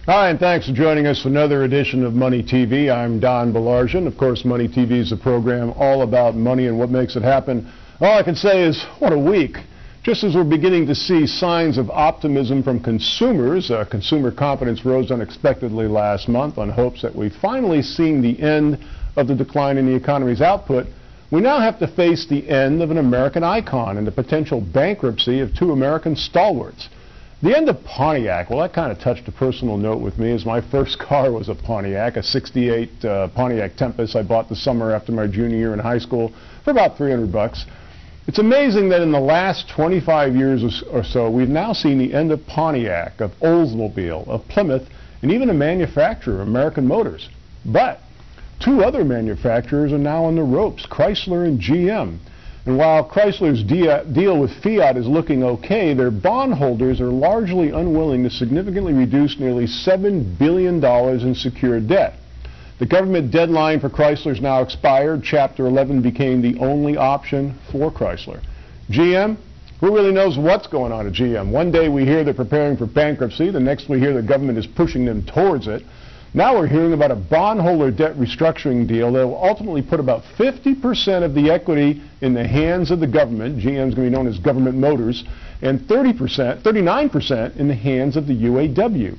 Hi, and thanks for joining us for another edition of Money TV. I'm Don Baillargeon. Of course, Money TV is a program all about money and what makes it happen. All I can say is, what a week. Just as we're beginning to see signs of optimism from consumers, consumer confidence rose unexpectedly last month on hopes that we've finally seen the end of the decline in the economy's output. We now have to face the end of an American icon and the potential bankruptcy of two American stalwarts. The end of Pontiac, well, that kind of touched a personal note with me, as my first car was a Pontiac, a 68 Pontiac Tempest I bought the summer after my junior year in high school for about $300. It's amazing that in the last 25 years or so, we've now seen the end of Pontiac, of Oldsmobile, of Plymouth, and even a manufacturer, American Motors. But two other manufacturers are now on the ropes, Chrysler and GM. And while Chrysler's deal with Fiat is looking okay, their bondholders are largely unwilling to significantly reduce nearly $7 billion in secured debt. The government deadline for Chrysler's now expired. Chapter 11 became the only option for Chrysler. GM? Who really knows what's going on at GM? One day we hear they're preparing for bankruptcy. The next we hear the government is pushing them towards it. Now we're hearing about a bondholder debt restructuring deal that will ultimately put about 50% of the equity in the hands of the government. GM is going to be known as Government Motors, and 39% in the hands of the UAW.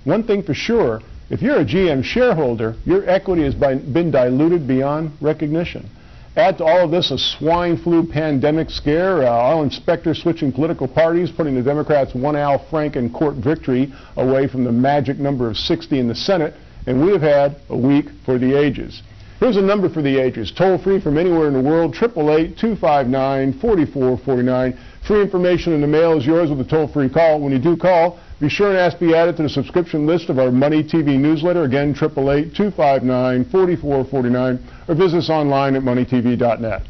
One thing for sure, if you're a GM shareholder, your equity has been diluted beyond recognition. Add to all of this a swine flu pandemic scare, oil inspectors switching political parties, putting the Democrats' one Al Franken court victory away from the magic number of 60 in the Senate, and we have had a week for the ages. Here's a number for the ages, toll-free from anywhere in the world, 888-259-4449. Free information in the mail is yours with a toll-free call. When you do call, be sure and ask to be added to the subscription list of our Money TV newsletter. Again, 888-259-4449, or visit us online at moneytv.net.